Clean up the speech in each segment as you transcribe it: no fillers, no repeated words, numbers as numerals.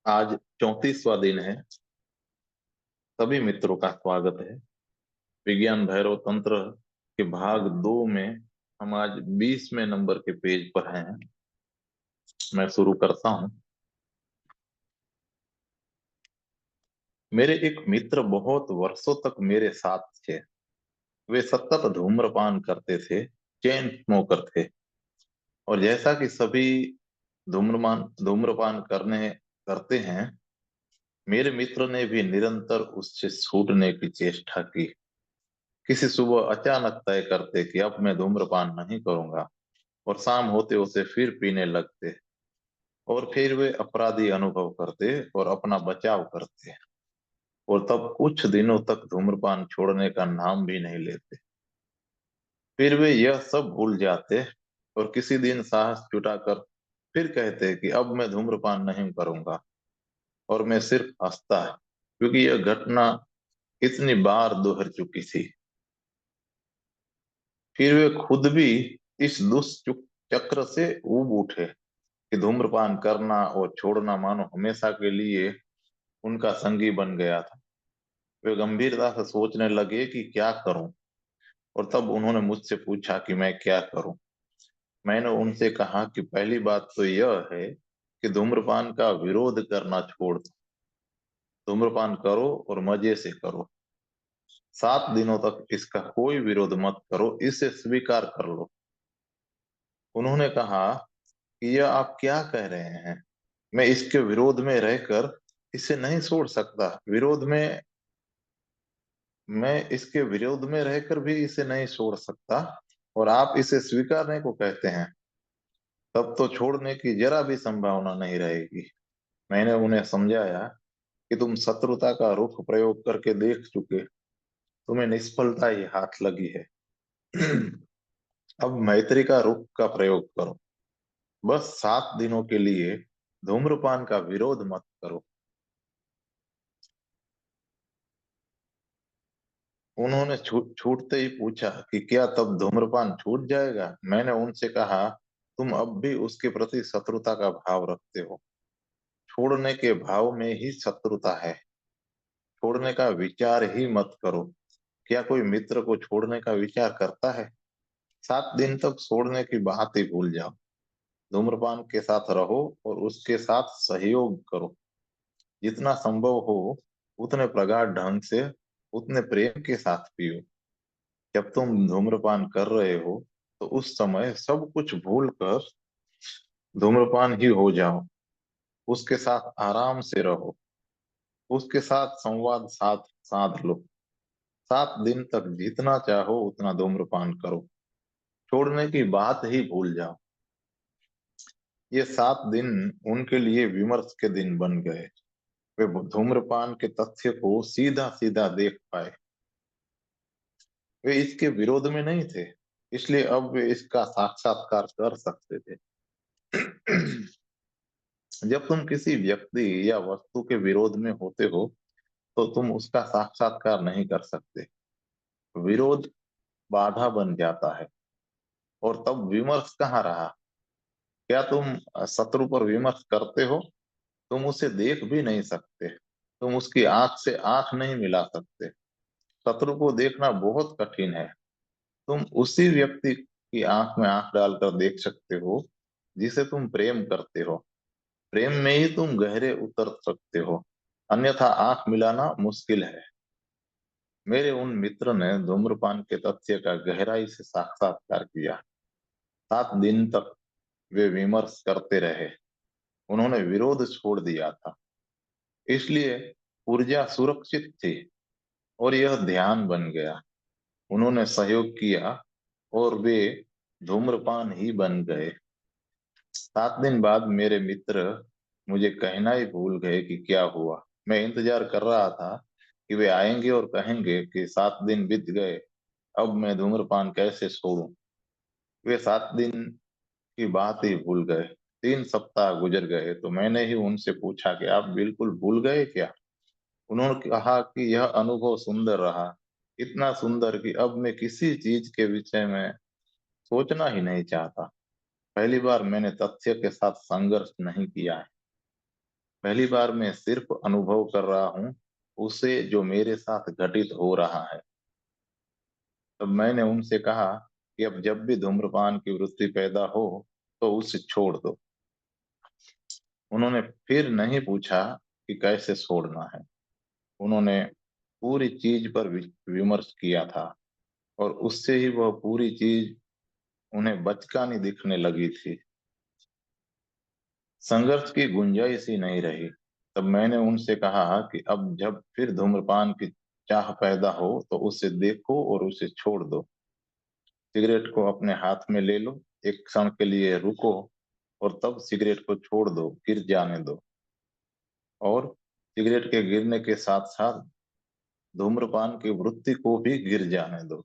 आज 34वां दिन है। सभी मित्रों का स्वागत है। विज्ञान भैरव तंत्र के भाग 2 में हम आज 20वें नंबर के पेज पर हैं। मैं शुरू करता हूँ। मेरे एक मित्र बहुत वर्षों तक मेरे साथ थे। वे सतत धूम्रपान करते थे, चेन स्मोकर थे। और जैसा कि सभी धूम्रपान धूम्रपान करने करते हैं, मेरे मित्र ने भी निरंतर उससे छूटने की चेष्टा की। किसी सुबह अचानक तय करते कि अब मैं धूम्रपान नहीं करूंगा, और शाम होते होते फिर पीने लगते। और फिर वे अपराधी अनुभव करते और अपना बचाव करते, और तब कुछ दिनों तक धूम्रपान छोड़ने का नाम भी नहीं लेते। फिर वे यह सब भूल जाते और किसी दिन साहस जुटाकर फिर कहते कि अब मैं धूम्रपान नहीं करूंगा। और मैं सिर्फ हंसता, क्योंकि यह घटना इतनी बार दोहर चुकी थी। फिर वे खुद भी इस दुष्चक्र से ऊब उठे कि धूम्रपान करना और छोड़ना मानो हमेशा के लिए उनका संगी बन गया था। वे गंभीरता से सोचने लगे कि क्या करूं। और तब उन्होंने मुझसे पूछा कि मैं क्या करूं। मैंने उनसे कहा कि पहली बात तो यह है कि धूम्रपान का विरोध करना छोड़ दो। धूम्रपान करो और मजे से करो। 7 दिनों तक इसका कोई विरोध मत करो, इसे स्वीकार कर लो। उन्होंने कहा कि यह आप क्या कह रहे हैं? मैं इसके विरोध में रहकर इसे नहीं छोड़ सकता। मैं इसके विरोध में रहकर भी इसे नहीं छोड़ सकता, और आप इसे स्वीकारने को कहते हैं। तब तो छोड़ने की जरा भी संभावना नहीं रहेगी। मैंने उन्हें समझाया कि तुम शत्रुता का रुख प्रयोग करके देख चुके, तुम्हें निष्फलता ही हाथ लगी है। अब मैत्री का रुख का प्रयोग करो। बस 7 दिनों के लिए धूम्रपान का विरोध मत करो। उन्होंने छूटते ही पूछा कि क्या तब धूम्रपान छूट जाएगा? मैंने उनसे कहा, तुम अब भी उसके प्रति शत्रुता का भाव रखते हो। छोड़ने के भाव में ही शत्रुता है। छोड़ने का विचार ही मत करो। क्या कोई मित्र को छोड़ने का विचार करता है? 7 दिन तक छोड़ने की बात ही भूल जाओ। धूम्रपान के साथ रहो और उसके साथ सहयोग करो। जितना संभव हो उतने प्रगाढ़ ढंग से, उतने प्रेम के साथ पियो। जब तुम धूम्रपान कर रहे हो तो उस समय सब कुछ भूल कर धूम्रपान ही हो जाओ। उसके साथ आराम से रहो। उसके साथ संवाद साथ साध लो। 7 दिन तक जितना चाहो उतना धूम्रपान करो। छोड़ने की बात ही भूल जाओ। ये 7 दिन उनके लिए विमर्श के दिन बन गए। वे धूम्रपान के तथ्य को सीधा सीधा देख पाए। वे इसके विरोध में नहीं थे, इसलिए अब वे इसका साक्षात्कार कर सकते थे। जब तुम किसी व्यक्ति या वस्तु के विरोध में होते हो तो तुम उसका साक्षात्कार नहीं कर सकते। विरोध बाधा बन जाता है। और तब विमर्श कहाँ रहा? क्या तुम शत्रु पर विमर्श करते हो? तुम उसे देख भी नहीं सकते। तुम उसकी आंख से आंख नहीं मिला सकते। शत्रु को देखना बहुत कठिन है। तुम उसी व्यक्ति की आंख में आंख डालकर देख सकते हो जिसे तुम प्रेम करते हो। प्रेम में ही तुम गहरे उतर सकते हो, अन्यथा आंख मिलाना मुश्किल है। मेरे उन मित्र ने धूम्रपान के तथ्य का गहराई से साक्षात्कार किया। 7 दिन तक वे विमर्श करते रहे। उन्होंने विरोध छोड़ दिया था, इसलिए ऊर्जा सुरक्षित थी और यह ध्यान बन गया। उन्होंने सहयोग किया और वे धूम्रपान ही बन गए। 7 दिन बाद मेरे मित्र मुझे कहना ही भूल गए कि क्या हुआ। मैं इंतजार कर रहा था कि वे आएंगे और कहेंगे कि 7 दिन बीत गए, अब मैं धूम्रपान कैसे छोड़ूं। वे 7 दिन की बात ही भूल गए। 3 सप्ताह गुजर गए तो मैंने ही उनसे पूछा कि आप बिल्कुल भूल गए क्या? उन्होंने कहा कि यह अनुभव सुंदर रहा, इतना सुंदर कि अब मैं किसी चीज के विषय में सोचना ही नहीं चाहता। पहली बार मैंने तथ्य के साथ संघर्ष नहीं किया है। पहली बार मैं सिर्फ अनुभव कर रहा हूँ उसे जो मेरे साथ घटित हो रहा है। तब मैंने उनसे कहा कि अब जब भी धूम्रपान की वृत्ति पैदा हो तो उसे छोड़ दो। उन्होंने फिर नहीं पूछा कि कैसे छोड़ना है। उन्होंने पूरी चीज पर विमर्श किया था और उससे ही वह पूरी चीज उन्हें बचकानी दिखने लगी थी। संघर्ष की गुंजाइश ही नहीं रही। तब मैंने उनसे कहा कि अब जब फिर धूम्रपान की चाह पैदा हो तो उसे देखो और उसे छोड़ दो। सिगरेट को अपने हाथ में ले लो, एक क्षण के लिए रुको और तब सिगरेट को छोड़ दो, गिर जाने दो। और सिगरेट के गिरने के साथ साथ धूम्रपान की वृत्ति को भी गिर जाने दो।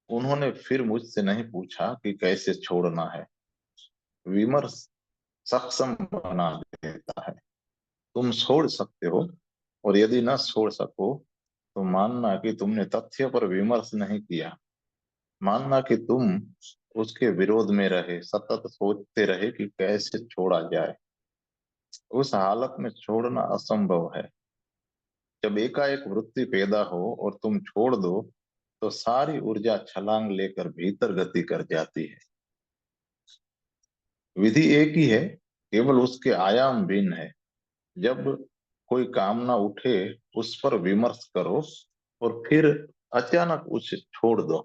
उन्होंने फिर मुझसे नहीं पूछा कि कैसे छोड़ना है। विमर्श सक्षम बना देता है। तुम छोड़ सकते हो, और यदि न छोड़ सको तो मानना कि तुमने तथ्य पर विमर्श नहीं किया। मानना कि तुम उसके विरोध में रहे, सतत सोचते रहे कि कैसे छोड़ा जाए। उस हालत में छोड़ना असंभव है। जब एकाएक वृत्ति पैदा हो और तुम छोड़ दो तो सारी ऊर्जा छलांग लेकर भीतर गति कर जाती है। विधि एक ही है, केवल उसके आयाम भिन्न है। जब कोई कामना उठे उस पर विमर्श करो और फिर अचानक उसे छोड़ दो।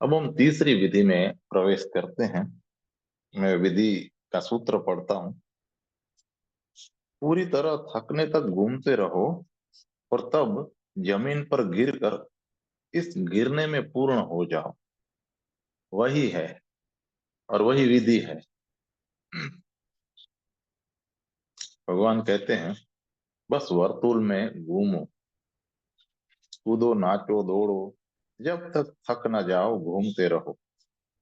अब हम तीसरी विधि में प्रवेश करते हैं। मैं विधि का सूत्र पढ़ता हूँ। पूरी तरह थकने तक घूमते रहो और तब जमीन पर गिरकर इस गिरने में पूर्ण हो जाओ। वही है और वही विधि है। भगवान कहते हैं, बस वर्तुल में घूमो, कूदो, नाचो, दौड़ो, जब तक थक न जाओ घूमते रहो।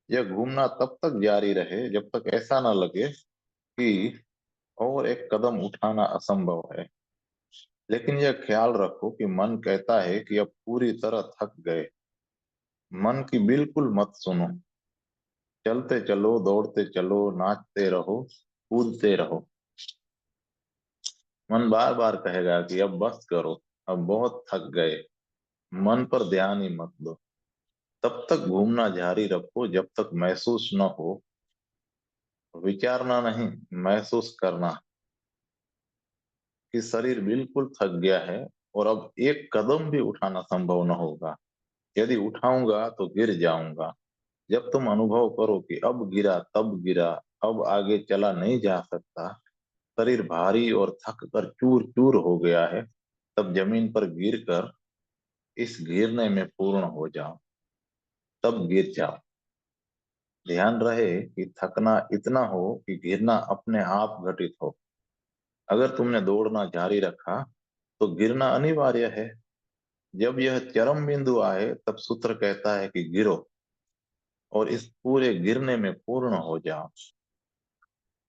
यह घूमना तब तक जारी रहे जब तक ऐसा न लगे कि और एक कदम उठाना असंभव है। लेकिन यह ख्याल रखो कि मन कहता है कि अब पूरी तरह थक गए। मन की बिल्कुल मत सुनो। चलते चलो, दौड़ते चलो, नाचते रहो, कूदते रहो। मन बार बार कहेगा कि अब बस करो, अब बहुत थक गए। मन पर ध्यान ही मत दो। तब तक घूमना जारी रखो जब तक महसूस न हो। विचारना नहीं, महसूस करना कि शरीर बिल्कुल थक गया है और अब एक कदम भी उठाना संभव न होगा। यदि उठाऊंगा तो गिर जाऊंगा। जब तुम अनुभव करो कि अब गिरा तब गिरा, अब आगे चला नहीं जा सकता, शरीर भारी और थक कर चूर चूर हो गया है, तब जमीन पर गिरकर इस गिरने में पूर्ण हो जाओ। तब गिर जाओ। ध्यान रहे कि थकना इतना हो कि गिरना अपने आप घटित हो। अगर तुमने दौड़ना जारी रखा तो गिरना अनिवार्य है। जब यह चरम बिंदु आए तब सूत्र कहता है कि गिरो और इस पूरे गिरने में पूर्ण हो जाओ।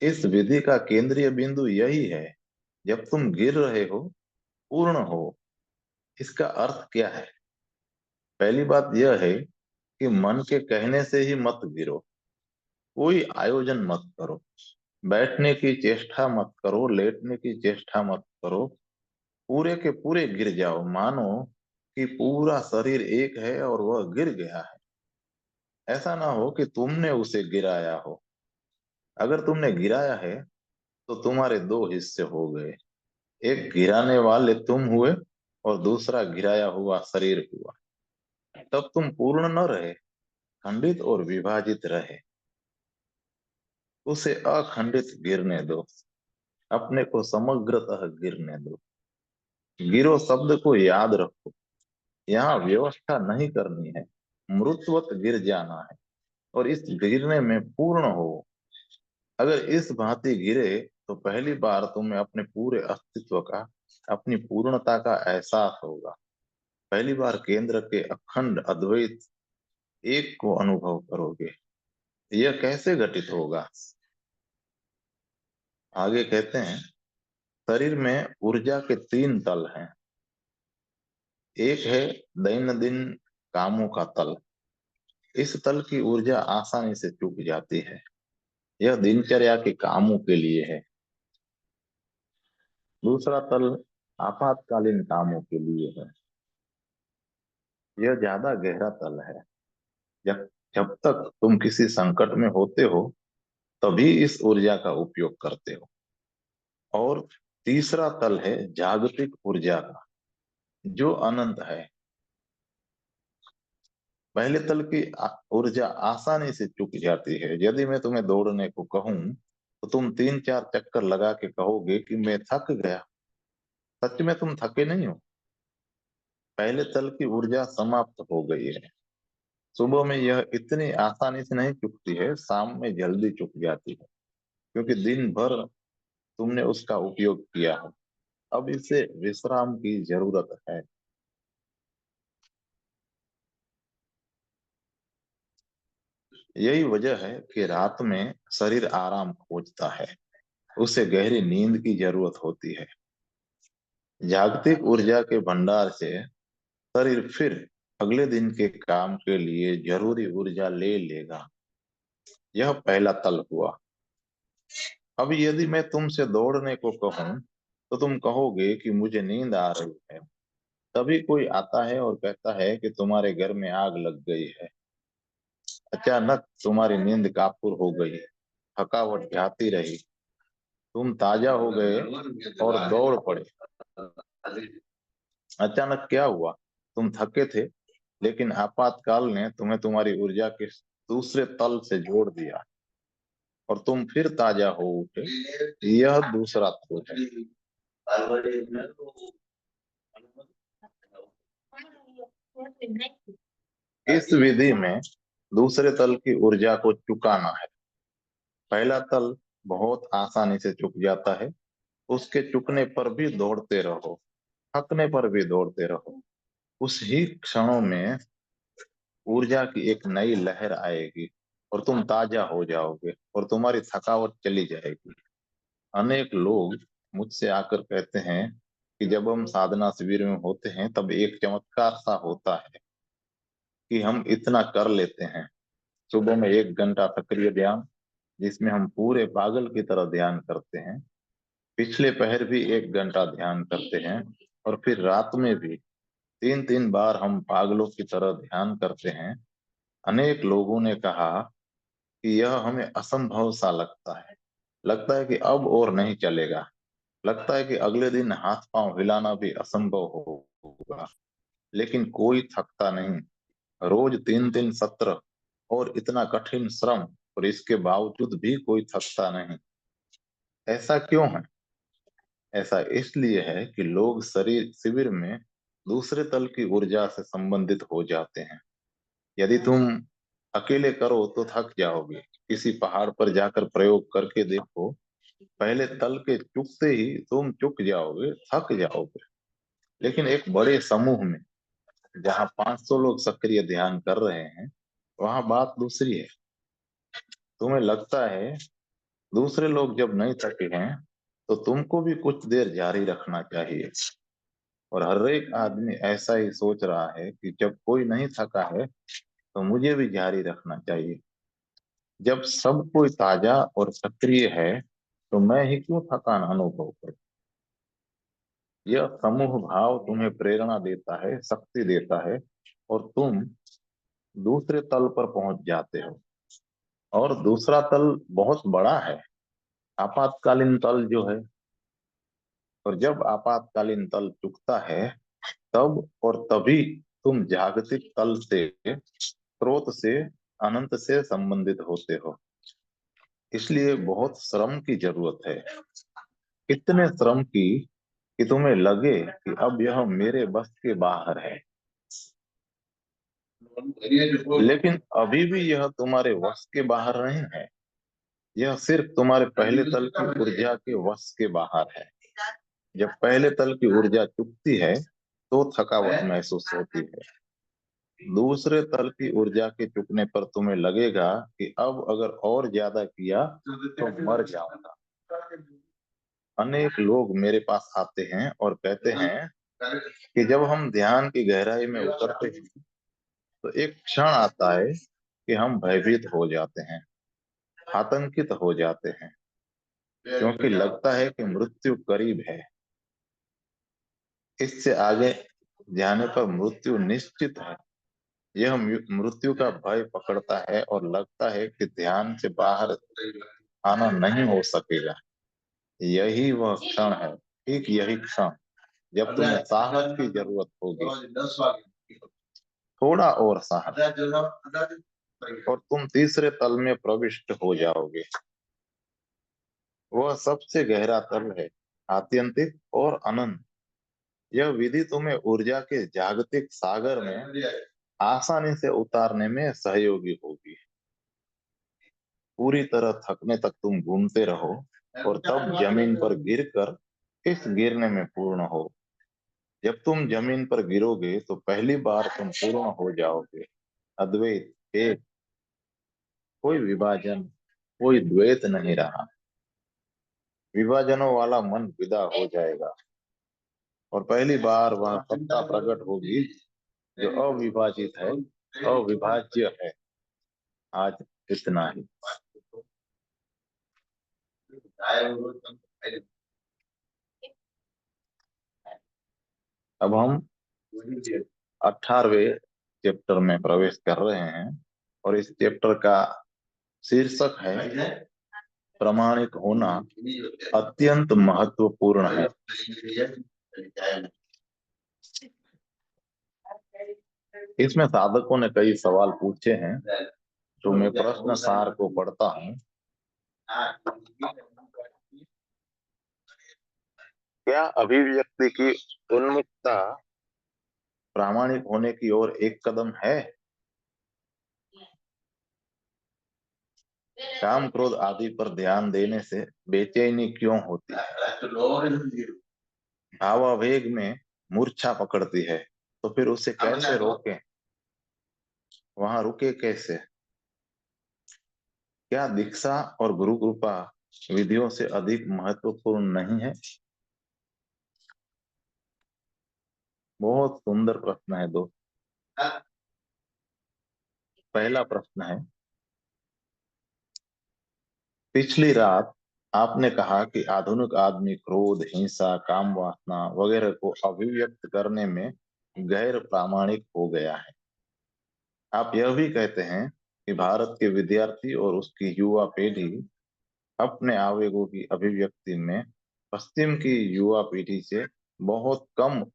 इस विधि का केंद्रीय बिंदु यही है। जब तुम गिर रहे हो, पूर्ण हो। इसका अर्थ क्या है? पहली बात यह है कि मन के कहने से ही मत गिरो। कोई आयोजन मत करो। बैठने की चेष्टा मत करो, लेटने की चेष्टा मत करो। पूरे के पूरे गिर जाओ। मानो कि पूरा शरीर एक है और वह गिर गया है। ऐसा ना हो कि तुमने उसे गिराया हो। अगर तुमने गिराया है तो तुम्हारे दो हिस्से हो गए। एक गिराने वाले तुम हुए और दूसरा गिराया हुआ शरीर हुआ। तब तुम पूर्ण न रहे, खंडित और विभाजित रहे। उसे अखंडित गिरने दो। अपने को समग्रतः गिरने दो। गिरो शब्द को याद रखो। यहाँ व्यवस्था नहीं करनी है, मृतवत गिर जाना है और इस गिरने में पूर्ण हो। अगर इस भांति गिरे तो पहली बार तुम्हें अपने पूरे अस्तित्व का, अपनी पूर्णता का एहसास होगा। पहली बार केंद्र के अखंड अद्वैत एक को अनुभव करोगे। यह कैसे घटित होगा? आगे कहते हैं, शरीर में ऊर्जा के तीन तल हैं। एक है दैनंदिन कामों का तल। इस तल की ऊर्जा आसानी से चुक जाती है। यह दिनचर्या के कामों के लिए है। दूसरा तल आपातकालीन कामों के लिए है। यह ज्यादा गहरा तल है। जब जब तक तुम किसी संकट में होते हो तभी इस ऊर्जा का उपयोग करते हो। और तीसरा तल है जागतिक ऊर्जा का, जो अनंत है। पहले तल की ऊर्जा आसानी से चुक जाती है। यदि मैं तुम्हें दौड़ने को कहूं तो तुम 3-4 चक्कर लगा के कहोगे कि मैं थक गया। सच में तुम थके नहीं हो। पहले तल की ऊर्जा समाप्त हो गई है। सुबह में यह इतनी आसानी से नहीं चुकती है, शाम में जल्दी चुक जाती है, क्योंकि दिन भर तुमने उसका उपयोग किया है। अब इसे विश्राम की जरूरत है। यही वजह है कि रात में शरीर आराम खोजता है। उसे गहरी नींद की जरूरत होती है। जागतिक ऊर्जा के भंडार से शरीर फिर अगले दिन के काम के लिए जरूरी ऊर्जा ले लेगा। यह पहला तल हुआ। अब यदि मैं तुमसे दौड़ने को कहूं तो तुम कहोगे कि मुझे नींद आ रही है। तभी कोई आता है और कहता है कि तुम्हारे घर में आग लग गई है। अचानक तुम्हारी नींद कापुर हो गई। थकावट जाती रही। तुम ताजा हो गए और दौड़ पड़े। अचानक क्या हुआ? तुम थके थे, लेकिन आपातकाल ने तुम्हें तुम्हारी ऊर्जा के दूसरे तल से जोड़ दिया और तुम फिर ताजा हो उठे। यह दूसरा तल है। इस विधि में दूसरे तल की ऊर्जा को चुकाना है। पहला तल बहुत आसानी से चुक जाता है। उसके चुकने पर भी दौड़ते रहो, थकने पर भी दौड़ते रहो। उस ही क्षणों में ऊर्जा की एक नई लहर आएगी और तुम ताजा हो जाओगे और तुम्हारी थकावट चली जाएगी। अनेक लोग मुझसे आकर कहते हैं कि जब हम साधना शिविर में होते हैं तब एक चमत्कार सा होता है कि हम इतना कर लेते हैं। सुबह में 1 घंटा सक्रिय ध्यान, जिसमें हम पूरे पागल की तरह ध्यान करते हैं। पिछले पहर भी 1 घंटा ध्यान करते हैं। और फिर रात में भी 3-3 बार हम पागलों की तरह ध्यान करते हैं। अनेक लोगों ने कहा कि यह हमें असंभव सा लगता है। लगता है कि अब और नहीं चलेगा। लगता है कि अगले दिन हाथ पांव हिलाना भी असंभव होगा। लेकिन कोई थकता नहीं। रोज 3-3 सत्र और इतना कठिन श्रम, और इसके बावजूद भी कोई थकता नहीं। ऐसा क्यों है? ऐसा इसलिए है कि लोग शरीर शिविर में दूसरे तल की ऊर्जा से संबंधित हो जाते हैं। यदि तुम अकेले करो तो थक जाओगे। किसी पहाड़ पर जाकर प्रयोग करके देखो। पहले तल के चुकते ही तुम चुक जाओगे, थक जाओगे। लेकिन एक बड़े समूह में, जहाँ 500 लोग सक्रिय ध्यान कर रहे हैं, वहां बात दूसरी है। तुम्हें लगता है दूसरे लोग जब नहीं थके हैं तो तुमको भी कुछ देर जारी रखना चाहिए। और हर एक आदमी ऐसा ही सोच रहा है कि जब कोई नहीं थका है तो मुझे भी जारी रखना चाहिए। जब सब कोई ताजा और सक्रिय है तो मैं ही क्यों थकान अनुभव करूं? यह समूह भाव तुम्हें प्रेरणा देता है, शक्ति देता है, और तुम दूसरे तल पर पहुंच जाते हो। और दूसरा तल बहुत बड़ा है, आपातकालीन तल जो है। और जब आपातकालीन तल चुकता है तब और तभी तुम जागतिक तल से, स्रोत से, अनंत से संबंधित होते हो। इसलिए बहुत श्रम की जरूरत है। इतने श्रम की कि तुम्हें लगे कि अब यह मेरे बस के बाहर है। लेकिन अभी भी यह तुम्हारे वश के बाहर नहीं है। यह सिर्फ तुम्हारे पहले तल की ऊर्जा के वश के बाहर है। जब पहले तल की ऊर्जा चुकती है तो थकावट महसूस होती है। दूसरे तल की ऊर्जा के चुकने पर तुम्हें लगेगा कि अब अगर और ज्यादा किया तो मर जाऊंगा। अनेक लोग मेरे पास आते हैं और कहते हैं कि जब हम ध्यान की गहराई में उतरते हैं तो एक क्षण आता है कि हम भयभीत हो जाते हैं। आतंकित हो जाते हैं, क्योंकि लगता है कि मृत्यु करीब है। इससे आगे जाने पर मृत्यु निश्चित है। यह मृत्यु का भय पकड़ता है और लगता है कि ध्यान से बाहर आना नहीं हो सकेगा। यही वह क्षण है, ठीक यही क्षण जब तुम्हें साहस की जरूरत होगी, थोड़ा और साहस, और तुम तीसरे तल में प्रविष्ट हो जाओगे। वह सबसे गहरा तल है, आत्यंतिक और अनंत। यह विधि तुम्हें ऊर्जा के जागतिक सागर में आसानी से उतारने में सहयोगी होगी। पूरी तरह थकने तक तुम घूमते रहो और तब जमीन पर गिरकर इस गिरने में पूर्ण हो। जब तुम जमीन पर गिरोगे तो पहली बार तुम पूर्ण हो जाओगे। अद्वैत, एक, कोई विभाजन, कोई द्वैत नहीं रहा। विभाजनों वाला मन विदा हो जाएगा और पहली बार वह सत्ता प्रकट होगी जो अविभाजित है, अविभाज्य है। आज इतना ही। अब हम 18वें चैप्टर में प्रवेश कर रहे हैं और इस चैप्टर का शीर्षक है प्रामाणिक होना अत्यंत महत्वपूर्ण है। इसमें साधकों ने कई सवाल पूछे हैं, जो मैं प्रश्न सार को पढ़ता हूँ। क्या अभिव्यक्ति की उन्मुखता प्रामाणिक होने की ओर एक कदम है? काम क्रोध आदि पर ध्यान देने से बेचैनी क्यों होती है? भावावेग में मूर्छा पकड़ती है, तो फिर उसे कैसे रोकें? वहां रुके कैसे? क्या दीक्षा और गुरु कृपा विधियों से अधिक महत्वपूर्ण नहीं है? बहुत सुंदर प्रश्न है दोस्त। पहला प्रश्न है, पिछली रात आपने कहा कि आधुनिक आदमी क्रोध, हिंसा, काम वासना वगैरह को अभिव्यक्त करने में गैर प्रामाणिक हो गया है। आप यह भी कहते हैं कि भारत के विद्यार्थी और उसकी युवा पीढ़ी अपने आवेगों की अभिव्यक्ति में पश्चिम की युवा पीढ़ी से बहुत कम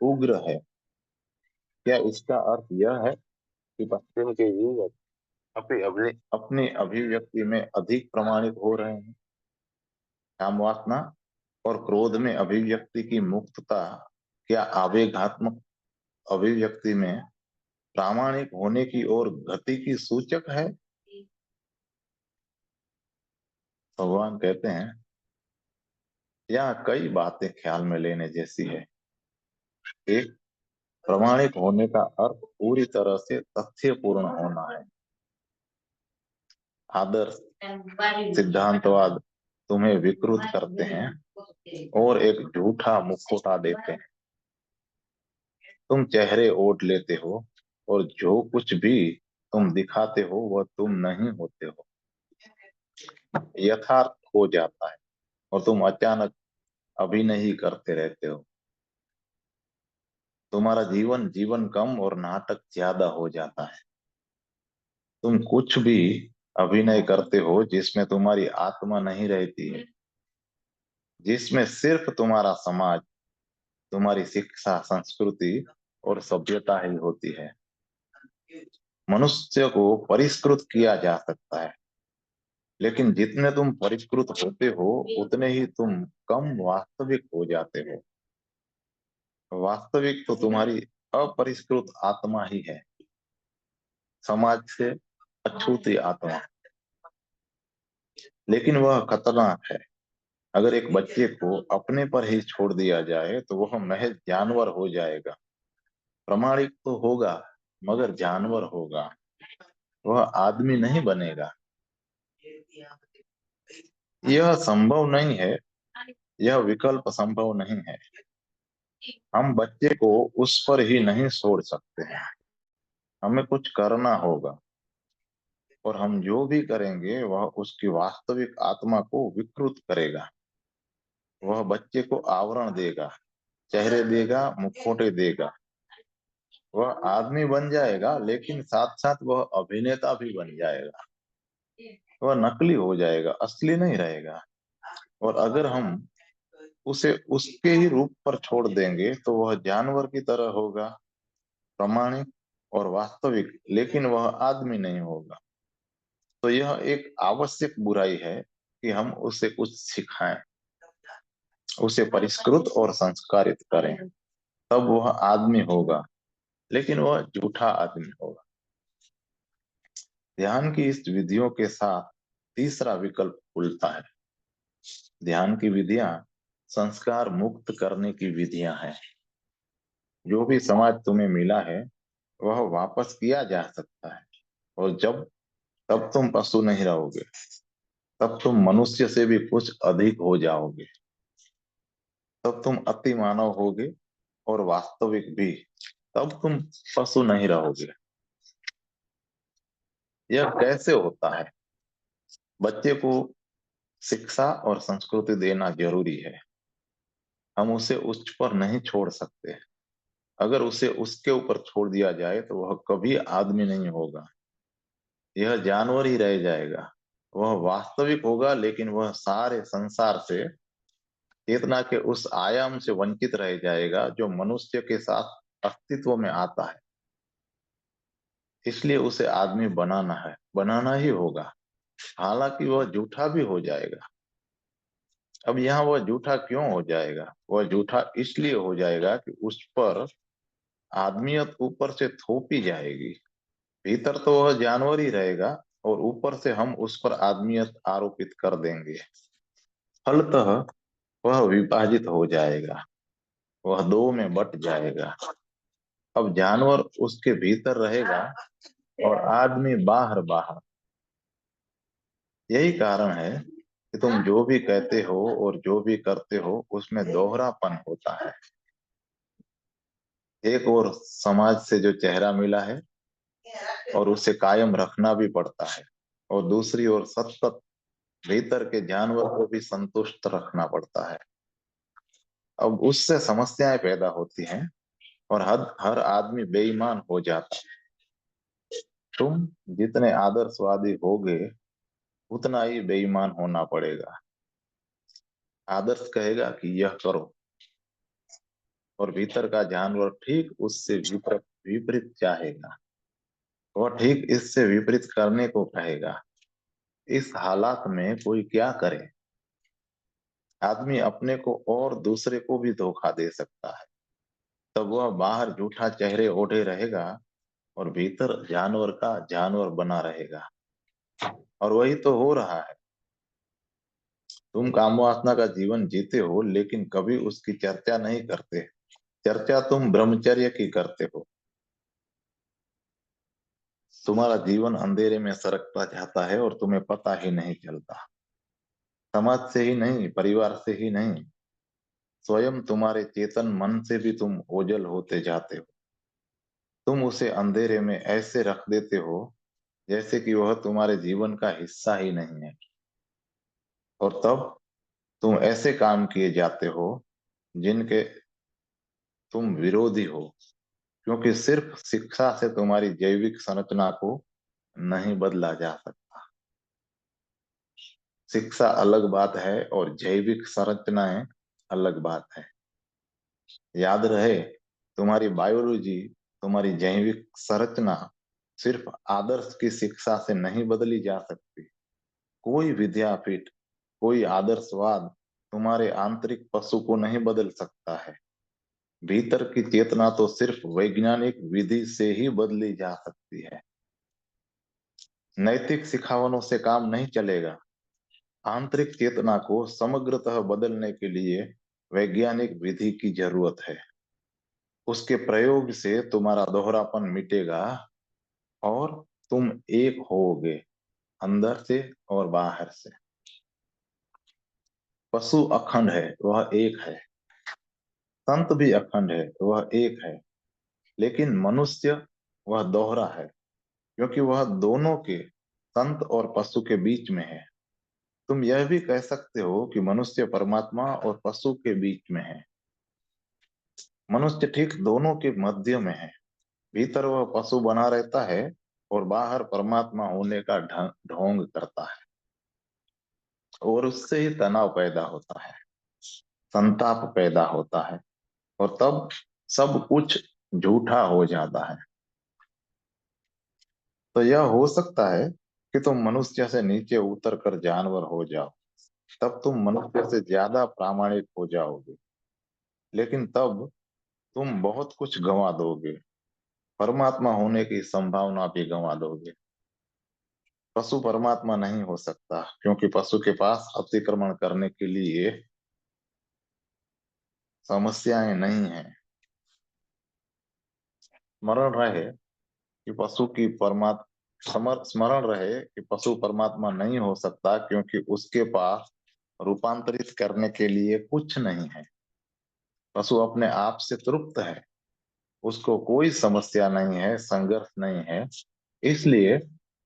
उग्र है। क्या इसका अर्थ यह है कि पश्चिम के युवक अपनी अभिव्यक्ति में अधिक प्रामाणिक हो रहे हैं? काम वासना और क्रोध में अभिव्यक्ति की मुक्तता क्या आवेगात्मक अभिव्यक्ति में प्रामाणिक होने की ओर गति की सूचक है? भगवान कहते हैं, यहाँ कई बातें ख्याल में लेने जैसी है। एक, प्रामाणिक होने का अर्थ पूरी तरह से तथ्यपूर्ण होना है। आदर्श सिद्धांतवाद तुम्हें विकृत करते हैं और एक झूठा मुखौटा देते हैं। तुम चेहरे ओढ़ लेते हो और जो कुछ भी तुम दिखाते हो वह तुम नहीं होते हो, यथार्थ हो जाता है और तुम अचानक अभिनय ही करते रहते हो। तुम्हारा जीवन जीवन कम और नाटक ज्यादा हो जाता है। तुम कुछ भी अभिनय करते हो जिसमें तुम्हारी आत्मा नहीं रहती है, जिसमें सिर्फ तुम्हारा समाज, तुम्हारी शिक्षा, संस्कृति और सभ्यता ही होती है। मनुष्य को परिष्कृत किया जा सकता है, लेकिन जितने तुम परिष्कृत होते हो उतने ही तुम कम वास्तविक हो जाते हो। वास्तविक तो तुम्हारी अपरिष्कृत आत्मा ही है, समाज से अछूती आत्मा। लेकिन वह खतरनाक है। अगर एक बच्चे को अपने पर ही छोड़ दिया जाए तो वह महज जानवर हो जाएगा। प्रामाणिक तो होगा मगर जानवर होगा, वह आदमी नहीं बनेगा। यह संभव नहीं है, यह विकल्प संभव नहीं है। हम बच्चे को उस पर ही नहीं छोड़ सकते हैं, हमें कुछ करना होगा। और हम जो भी करेंगे वह उसकी वास्तविक आत्मा को विकृत करेगा। वह बच्चे को आवरण देगा, चेहरे देगा, मुखौटे देगा। वह आदमी बन जाएगा, लेकिन साथ साथ वह अभिनेता भी बन जाएगा। वह नकली हो जाएगा, असली नहीं रहेगा। और अगर हम उसे उसके ही रूप पर छोड़ देंगे तो वह जानवर की तरह होगा, प्रामाणिक और वास्तविक, लेकिन वह आदमी नहीं होगा। तो यह एक आवश्यक बुराई है कि हम उसे कुछ सिखाएं, उसे परिष्कृत और संस्कारित करें, तब वह आदमी होगा, लेकिन वह झूठा आदमी होगा। ध्यान की इस विधियों के साथ तीसरा विकल्प खुलता है। ध्यान की विधियां संस्कार मुक्त करने की विधियां हैं। जो भी समाज तुम्हें मिला है वह वापस किया जा सकता है। और जब तब तुम पशु नहीं रहोगे, तब तुम मनुष्य से भी कुछ अधिक हो जाओगे। तब तुम अति मानव होगे और वास्तविक भी। तब तुम पशु नहीं रहोगे। यह कैसे होता है? बच्चे को शिक्षा और संस्कृति देना जरूरी है। हम उसे उच्च पर नहीं छोड़ सकते। अगर उसे उसके ऊपर छोड़ दिया जाए तो वह कभी आदमी नहीं होगा। यह जानवर ही रह जाएगा। वह वास्तविक होगा, लेकिन वह सारे संसार से, चेतना के उस आयाम से वंचित रह जाएगा जो मनुष्य के साथ अस्तित्व में आता है। इसलिए उसे आदमी बनाना है, बनाना ही होगा। हालांकि वह झूठा भी हो जाएगा। अब यहाँ वह झूठा क्यों हो जाएगा? वह झूठा इसलिए हो जाएगा कि उस पर आदमियत ऊपर से थोपी जाएगी। भीतर तो वह जानवर ही रहेगा और ऊपर से हम उस पर आदमियत आरोपित कर देंगे। फलतः वह विभाजित हो जाएगा, वह दो में बट जाएगा। अब जानवर उसके भीतर रहेगा और आदमी बाहर बाहर। यही कारण है कि तुम जो भी कहते हो और जो भी करते हो उसमें दोहरापन होता है। एक और समाज से जो चेहरा मिला है और उसे कायम रखना भी पड़ता है, और दूसरी ओर सतत भीतर के जानवर को भी संतुष्ट रखना पड़ता है। अब उससे समस्याएं पैदा होती हैं और हर आदमी बेईमान हो जाता है। तुम जितने आदर्शवादी होगे उतना ही बेईमान होना पड़ेगा। आदर्श कहेगा कि यह करो, और भीतर का जानवर ठीक उससे विपरीत विपरीत चाहेगा। वह ठीक इससे विपरीत करने को कहेगा। इस हालात में कोई क्या करे? आदमी अपने को और दूसरे को भी धोखा दे सकता है। तब वह बाहर झूठा चेहरे ओढ़े रहेगा और भीतर जानवर का जानवर बना रहेगा। और वही तो हो रहा है। तुम काम वासना का जीवन जीते हो, लेकिन कभी उसकी चर्चा नहीं करते। चर्चा तुम ब्रह्मचर्य की करते हो। तुम्हारा जीवन अंधेरे में सरकता जाता है और तुम्हें पता ही नहीं चलता। समाज से ही नहीं, परिवार से ही नहीं, स्वयं तुम्हारे चेतन मन से भी तुम ओझल होते जाते हो। तुम उसे अंधेरे में ऐसे रख देते हो जैसे कि वह तुम्हारे जीवन का हिस्सा ही नहीं है। और तब तुम ऐसे काम किए जाते हो जिनके तुम विरोधी हो, क्योंकि सिर्फ शिक्षा से तुम्हारी जैविक संरचना को नहीं बदला जा सकता। शिक्षा अलग बात है और जैविक संरचनाएं अलग बात है। याद रहे, तुम्हारी बायोलॉजी, तुम्हारी जैविक संरचना सिर्फ आदर्श की शिक्षा से नहीं बदली जा सकती। कोई विद्यापीठ, कोई आदर्शवाद तुम्हारे आंतरिक पशु को नहीं बदल सकता है। भीतर की चेतना तो सिर्फ वैज्ञानिक विधि से ही बदली जा सकती है। नैतिक सिखावनों से काम नहीं चलेगा। आंतरिक चेतना को समग्रतः बदलने के लिए वैज्ञानिक विधि की जरूरत है। उसके प्रयोग से तुम्हारा दोहरापन मिटेगा और तुम एक होगे, अंदर से और बाहर से। पशु अखंड है, वह एक है। संत भी अखंड है, वह एक है। लेकिन मनुष्य, वह दोहरा है, क्योंकि वह दोनों के संत और पशु के बीच में है। तुम यह भी कह सकते हो कि मनुष्य परमात्मा और पशु के बीच में है। मनुष्य ठीक दोनों के मध्य में है। भीतर वह पशु बना रहता है और बाहर परमात्मा होने का ढोंग करता है, और उससे ही तनाव पैदा होता है, संताप पैदा होता है, और तब सब कुछ झूठा हो जाता है। तो यह हो सकता है कि तुम मनुष्य से नीचे उतर कर जानवर हो जाओ, तब तुम मनुष्य से ज्यादा प्रामाणिक हो जाओगे, लेकिन तब तुम बहुत कुछ गंवा दोगे। परमात्मा होने की संभावना भी गंवा दोगे। पशु परमात्मा नहीं हो सकता, क्योंकि पशु के पास अतिक्रमण करने के लिए समस्याएं नहीं है। स्मरण रहे कि पशु की स्मरण रहे कि पशु परमात्मा नहीं हो सकता, क्योंकि उसके पास रूपांतरित करने के लिए कुछ नहीं है। पशु अपने आप से तृप्त है, उसको कोई समस्या नहीं है, संघर्ष नहीं है, इसलिए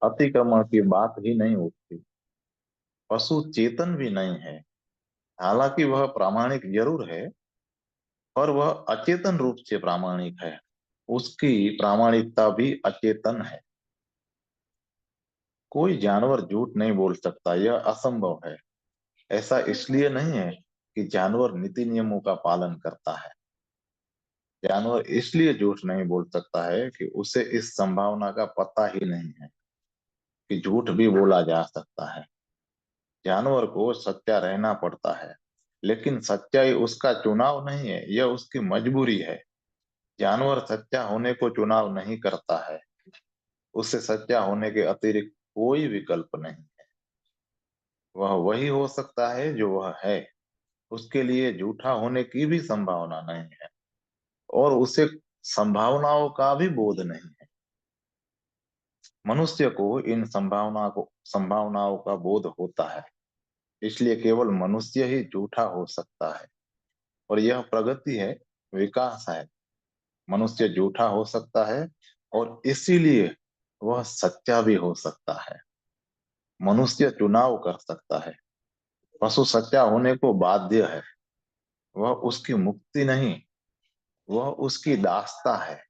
अतिक्रमण की बात ही नहीं उठती। पशु चेतन भी नहीं है, हालांकि वह प्रामाणिक जरूर है, पर वह अचेतन रूप से प्रामाणिक है। उसकी प्रामाणिकता भी अचेतन है। कोई जानवर झूठ नहीं बोल सकता, यह असंभव है। ऐसा इसलिए नहीं है कि जानवर नीति नियमों का पालन करता है। जानवर इसलिए झूठ नहीं बोल सकता है कि उसे इस संभावना का पता ही नहीं है कि झूठ भी बोला जा सकता है। जानवर को सच्चा रहना पड़ता है, लेकिन सच्चाई उसका चुनाव नहीं है, यह उसकी मजबूरी है। जानवर सच्चा होने को चुनाव नहीं करता है, उससे सच्चा होने के अतिरिक्त कोई विकल्प नहीं है। वह वही हो सकता है जो वह है, उसके लिए झूठा होने की भी संभावना नहीं है, और उसे संभावनाओं का भी बोध नहीं है। मनुष्य को इन संभावनाओं का बोध होता है, इसलिए केवल मनुष्य ही झूठा हो सकता है, और यह प्रगति है, विकास है। मनुष्य झूठा हो सकता है, और इसीलिए वह सच्चा भी हो सकता है। मनुष्य चुनाव कर सकता है, पशु सच्चा होने को बाध्य है। वह उसकी मुक्ति नहीं, वह उसकी दास्ता है।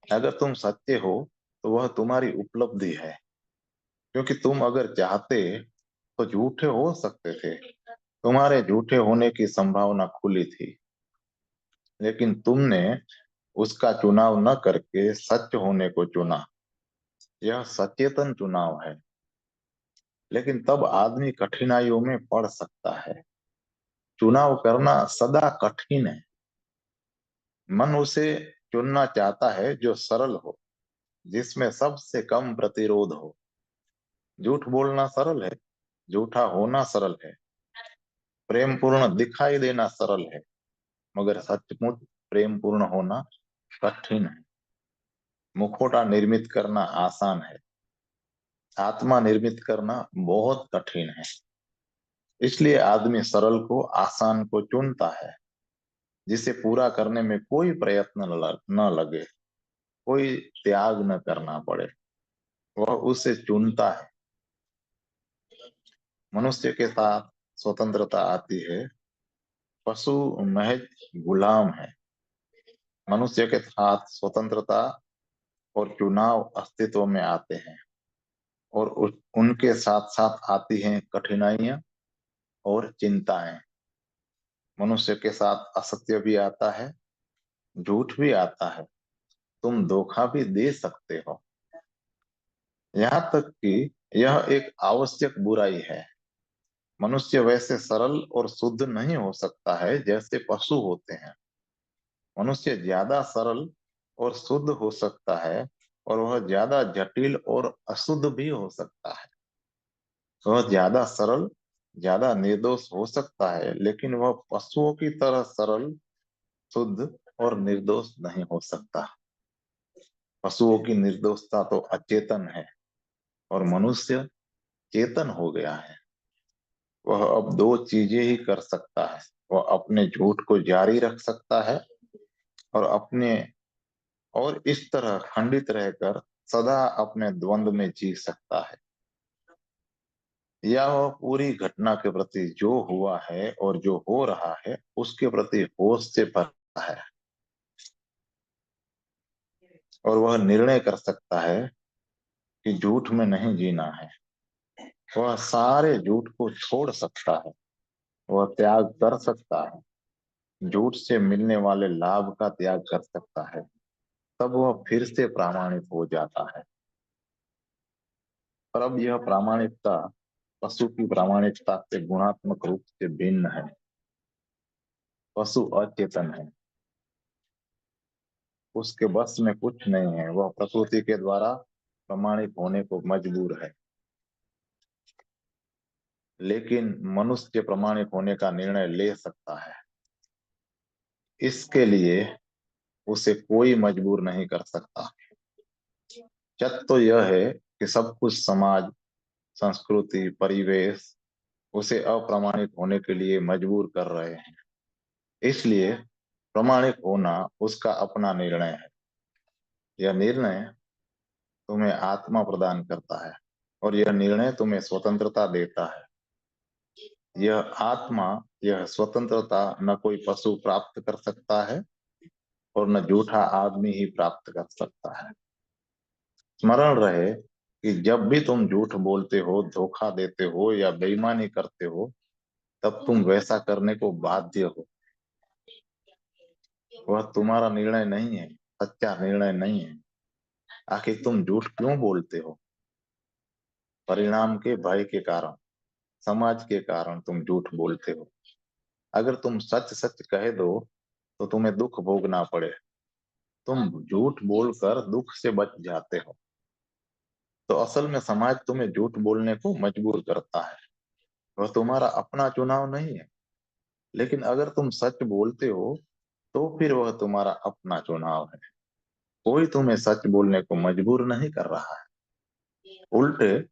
अगर तुम सच्चे हो तो वह तुम्हारी उपलब्धि है, क्योंकि तुम अगर चाहते तो झूठे हो सकते थे। तुम्हारे झूठे होने की संभावना खुली थी, लेकिन तुमने उसका चुनाव न करके सच होने को चुना। यह सचेतन चुनाव है, लेकिन तब आदमी कठिनाइयों में पड़ सकता है। चुनाव करना सदा कठिन है। मन उसे चुनना चाहता है जो सरल हो, जिसमें सबसे कम प्रतिरोध हो। झूठ बोलना सरल है, झूठा होना सरल है, प्रेम पूर्ण दिखाई देना सरल है, मगर सचमुच प्रेम पूर्ण होना कठिन है। मुखौटा निर्मित करना आसान है, आत्मा निर्मित करना बहुत कठिन है। इसलिए आदमी सरल को, आसान को चुनता है, जिसे पूरा करने में कोई प्रयत्न न लगे, कोई त्याग न करना पड़े। वह उसे चुनता है। मनुष्य के साथ स्वतंत्रता आती है, पशु महज गुलाम है। मनुष्य के साथ स्वतंत्रता और चुनाव अस्तित्व में आते हैं, और उनके साथ साथ आती हैं कठिनाइयां और चिंताएं। मनुष्य के साथ असत्य भी आता है, झूठ भी आता है, तुम धोखा भी दे सकते हो। यहाँ तक कि यह एक आवश्यक बुराई है। मनुष्य वैसे सरल और शुद्ध नहीं हो सकता है जैसे पशु होते हैं। मनुष्य ज्यादा सरल और शुद्ध हो सकता है, और वह ज्यादा जटिल और अशुद्ध भी हो सकता है। वह ज्यादा सरल, ज्यादा निर्दोष हो सकता है, लेकिन वह पशुओं की तरह सरल, शुद्ध और निर्दोष नहीं हो सकता। पशुओं की निर्दोषता तो अचेतन है, और मनुष्य चेतन हो गया है। वह अब दो चीजें ही कर सकता है। वह अपने झूठ को जारी रख सकता है, और अपने और इस तरह खंडित रहकर सदा अपने द्वंद में जी सकता है, या वह पूरी घटना के प्रति जो हुआ है और जो हो रहा है उसके प्रति होश से भरा है, और वह निर्णय कर सकता है कि झूठ में नहीं जीना है। वह सारे झूठ को छोड़ सकता है, वह त्याग कर सकता है, झूठ से मिलने वाले लाभ का त्याग कर सकता है, तब वह फिर से प्रामाणिक हो जाता है। पर अब यह प्रामाणिकता पशु की प्रामाणिकता से गुणात्मक रूप से भिन्न है। पशु अचेतन है, उसके बस में कुछ नहीं है, वह प्रकृति के द्वारा प्रमाणित होने को मजबूर है। लेकिन मनुष्य प्रमाणित होने का निर्णय ले सकता है, इसके लिए उसे कोई मजबूर नहीं कर सकता। सत्य तो यह है कि सब कुछ समाज, संस्कृति, परिवेश उसे अप्रमाणित होने के लिए मजबूर कर रहे हैं। इसलिए प्रमाणित होना उसका अपना निर्णय है। यह निर्णय तुम्हें आत्मा प्रदान करता है, और यह निर्णय तुम्हें स्वतंत्रता देता है। यह आत्मा, यह स्वतंत्रता न कोई पशु प्राप्त कर सकता है, और न झूठा आदमी ही प्राप्त कर सकता है। स्मरण रहे कि जब भी तुम झूठ बोलते हो, धोखा देते हो या बेईमानी करते हो, तब तुम वैसा करने को बाध्य हो। वह तुम्हारा निर्णय नहीं है, सच्चा निर्णय नहीं है। आखिर तुम झूठ क्यों बोलते हो? परिणाम के भय के कारण, समाज के कारण तुम झूठ बोलते हो। अगर तुम सच सच कह दो तो तुम्हें दुख भोगना पड़े, तुम झूठ बोलकर दुख से बच जाते हो। तो असल में समाज तुम्हें झूठ बोलने को मजबूर करता है, वह तुम्हारा अपना चुनाव नहीं है। लेकिन अगर तुम सच बोलते हो तो फिर वह तुम्हारा अपना चुनाव है। कोई तुम्हें सच बोलने को मजबूर नहीं कर रहा है, उल्टे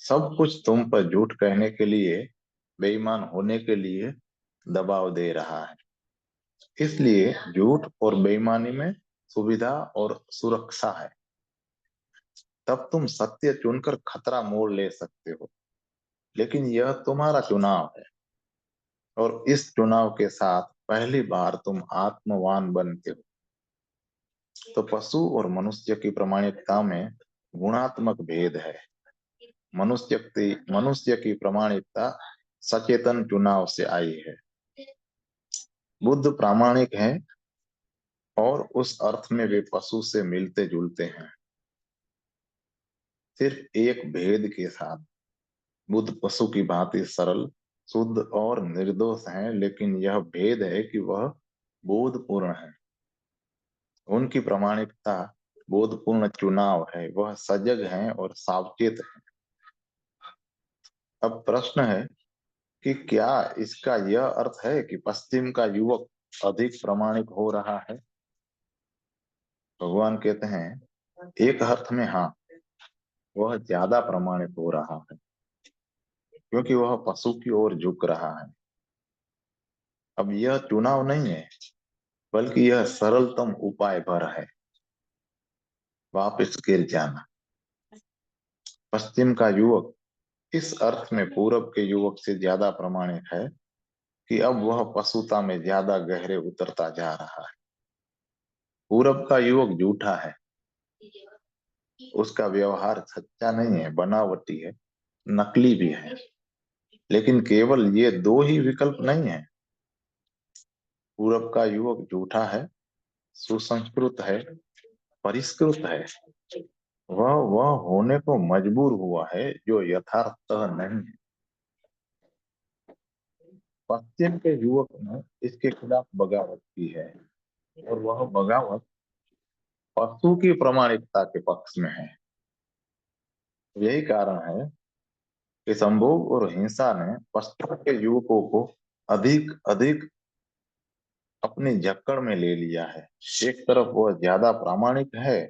सब कुछ तुम पर झूठ कहने के लिए, बेईमान होने के लिए दबाव दे रहा है। इसलिए झूठ और बेईमानी में सुविधा और सुरक्षा है। तब तुम सत्य चुनकर खतरा मोड़ ले सकते हो, लेकिन यह तुम्हारा चुनाव है, और इस चुनाव के साथ पहली बार तुम आत्मवान बनते हो। तो पशु और मनुष्य की प्रामाणिकता में गुणात्मक भेद है। मनुष्य की प्रामाणिकता सचेतन चुनाव से आई है। बुद्ध प्रामाणिक हैं, और उस अर्थ में वे पशु से मिलते जुलते हैं, सिर्फ एक भेद के साथ। बुद्ध पशु की भांति सरल, शुद्ध और निर्दोष हैं, लेकिन यह भेद है कि वह बोधपूर्ण है। उनकी प्रामाणिकता बोधपूर्ण चुनाव है, वह सजग हैं और सावचेत हैं। अब प्रश्न है कि क्या इसका यह अर्थ है कि पश्चिम का युवक अधिक प्रामाणिक हो रहा है? भगवान कहते हैं एक अर्थ में हाँ, वह ज्यादा प्रामाणिक हो रहा है, क्योंकि वह पशु की ओर झुक रहा है। अब यह चुनाव नहीं है, बल्कि यह सरलतम उपाय भर है, वापस गिर जाना। पश्चिम का युवक इस अर्थ में पूरब के युवक से ज्यादा प्रामाणिक है कि अब वह पशुता में ज्यादा गहरे उतरता जा रहा है। पूरब का युवक झूठा है, उसका व्यवहार सच्चा नहीं है, बनावटी है, नकली भी है। लेकिन केवल ये दो ही विकल्प नहीं है। पूरब का युवक झूठा है, सुसंस्कृत है, परिष्कृत है। वह होने को मजबूर हुआ है जो यथार्थतः नहीं है। पश्चिम के युवक ने इसके खिलाफ बगावत की है, और वह बगावत पशु की प्रामाणिकता के पक्ष में है। यही कारण है कि संभोग और हिंसा ने पश्चिम के युवकों को अधिक अधिक अपनी जकड़ में ले लिया है। एक तरफ वह ज्यादा प्रामाणिक है,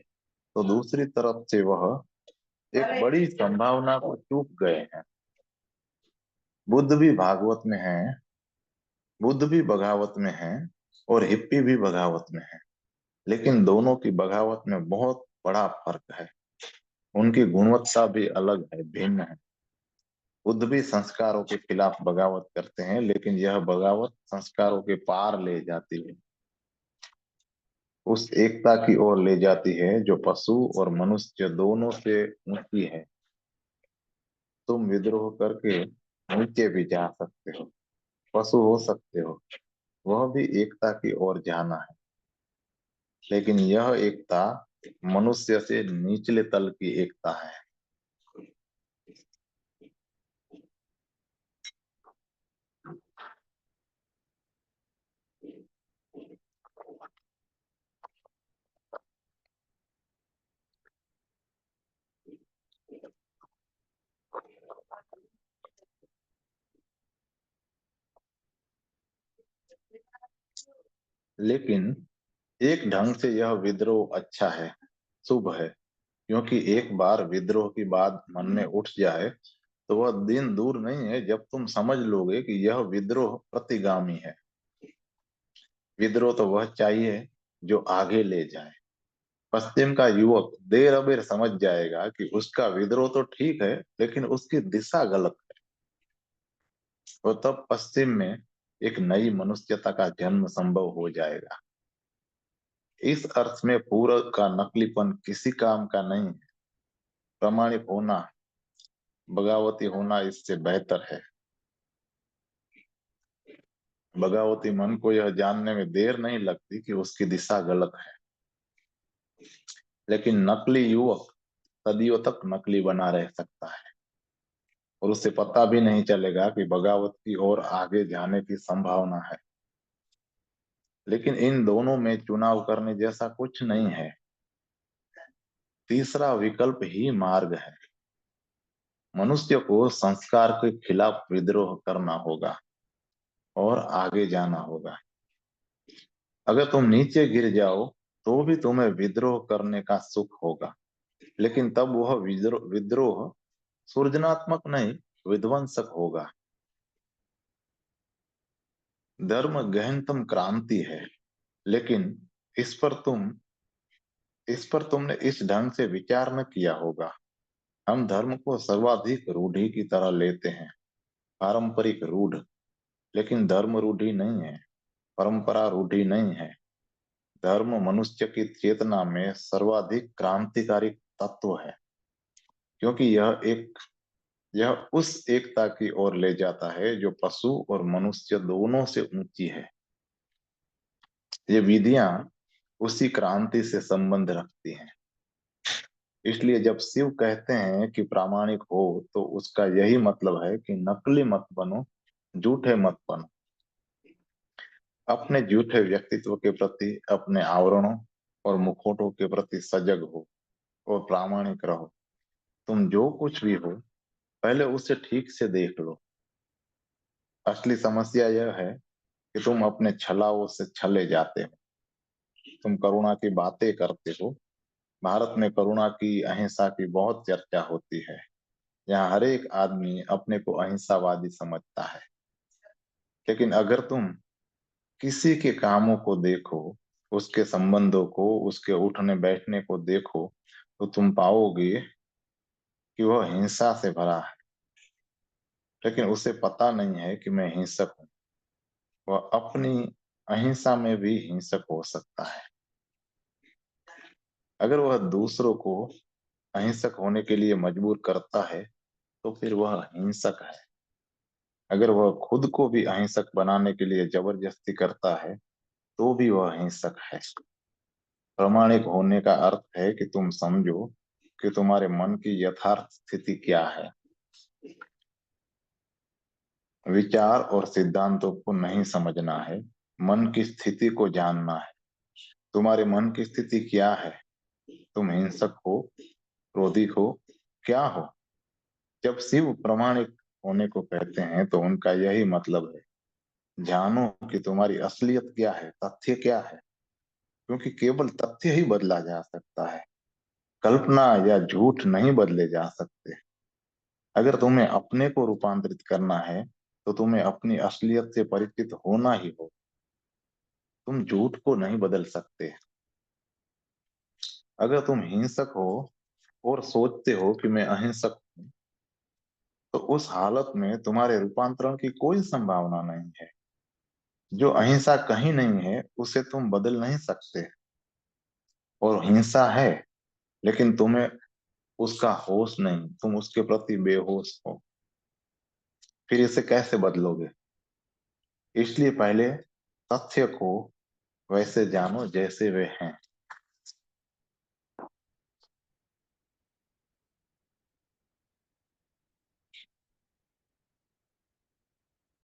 तो दूसरी तरफ से वह एक बड़ी संभावना को चूक गए हैं। बुद्ध भी भागवत में है, बुद्ध भी बगावत में है, और हिप्पी भी बगावत में है। लेकिन दोनों की बगावत में बहुत बड़ा फर्क है। उनकी गुणवत्ता भी अलग है, भिन्न है। बुद्ध भी संस्कारों के खिलाफ बगावत करते हैं, लेकिन यह बगावत संस्कारों के पार ले जाती है, उस एकता की ओर ले जाती है जो पशु और मनुष्य दोनों से ऊंची है। तुम विद्रोह करके नीचे भी जा सकते हो, पशु हो सकते हो, वह भी एकता की ओर जाना है, लेकिन यह एकता मनुष्य से निचले तल की एकता है। लेकिन एक ढंग से यह विद्रोह अच्छा है, शुभ है, क्योंकि एक बार विद्रोह की बात मन में उठ जाए तो वह दिन दूर नहीं है जब तुम समझ लोगे कि यह विद्रोह प्रतिगामी है। विद्रोह तो वह चाहिए जो आगे ले जाए। पश्चिम का युवक देर अबेर समझ जाएगा कि उसका विद्रोह तो ठीक है, लेकिन उसकी दिशा गलत है। और तब पश्चिम में एक नई मनुष्यता का जन्म संभव हो जाएगा। इस अर्थ में पूरब का नकलीपन किसी काम का नहीं है। प्रामाणिक होना, बगावती होना इससे बेहतर है। बगावती मन को यह जानने में देर नहीं लगती कि उसकी दिशा गलत है, लेकिन नकली युवक सदियों तक नकली बना रह सकता है और उसे पता भी नहीं चलेगा कि बगावत की ओर आगे जाने की संभावना है। लेकिन इन दोनों में चुनाव करने जैसा कुछ नहीं है। तीसरा विकल्प ही मार्ग है। मनुष्य को संस्कार के खिलाफ विद्रोह करना होगा और आगे जाना होगा। अगर तुम नीचे गिर जाओ तो भी तुम्हें विद्रोह करने का सुख होगा, लेकिन तब वह विद्रोह सृजनात्मक नहीं, विध्वंसक होगा। धर्म गहनतम क्रांति है, लेकिन इस पर तुम इस पर तुमने इस ढंग से विचार न किया होगा। हम धर्म को सर्वाधिक रूढ़ि की तरह लेते हैं, पारंपरिक रूढ़, लेकिन धर्म रूढ़ि नहीं है, परंपरा रूढ़ि नहीं है। धर्म मनुष्य की चेतना में सर्वाधिक क्रांतिकारी तत्व है, क्योंकि यह उस एकता की ओर ले जाता है जो पशु और मनुष्य दोनों से ऊंची है। ये विधियां उसी क्रांति से संबंध रखती हैं। इसलिए जब शिव कहते हैं कि प्रामाणिक हो, तो उसका यही मतलब है कि नकली मत बनो, झूठे मत बनो। अपने झूठे व्यक्तित्व के प्रति, अपने आवरणों और मुखौटों के प्रति सजग हो और प्रामाणिक रहो। तुम जो कुछ भी हो, पहले उसे ठीक से देख लो। असली समस्या यह है कि तुम अपने छलाओं से छले जाते हो। तुम करुणा की बातें करते हो। भारत में करुणा की, अहिंसा की बहुत चर्चा होती है। यहाँ हर एक आदमी अपने को अहिंसावादी समझता है। लेकिन अगर तुम किसी के कामों को देखो, उसके संबंधों को, उसके उठने बैठने को देखो, तो तुम पाओगे कि वह हिंसा से भरा है। लेकिन उसे पता नहीं है कि मैं हिंसक हूँ। वह अपनी अहिंसा में भी हिंसक हो सकता है। अगर वह दूसरों को अहिंसक होने के लिए मजबूर करता है तो फिर वह हिंसक है। अगर वह खुद को भी अहिंसक बनाने के लिए जबरदस्ती करता है तो भी वह हिंसक है। प्रामाणिक होने का अर्थ है कि तुम समझो कि तुम्हारे मन की यथार्थ स्थिति क्या है। विचार और सिद्धांतों को नहीं समझना है, मन की स्थिति को जानना है। तुम्हारे मन की स्थिति क्या है? तुम हिंसक हो, क्रोधी हो, क्या हो? जब शिव प्रामाणिक होने को कहते हैं तो उनका यही मतलब है। जानो कि तुम्हारी असलियत क्या है, तथ्य क्या है, क्योंकि केवल तथ्य ही बदला जा सकता है। कल्पना या झूठ नहीं बदले जा सकते। अगर तुम्हें अपने को रूपांतरित करना है तो तुम्हें अपनी असलियत से परिचित होना ही हो। तुम झूठ को नहीं बदल सकते। अगर तुम हिंसक हो और सोचते हो कि मैं अहिंसक हूं, तो उस हालत में तुम्हारे रूपांतरण की कोई संभावना नहीं है। जो अहिंसा कहीं नहीं है उसे तुम बदल नहीं सकते। और हिंसा है, लेकिन तुम्हें उसका होश नहीं, तुम उसके प्रति बेहोश हो। फिर इसे कैसे बदलोगे? इसलिए पहले तथ्य को वैसे जानो जैसे वे हैं।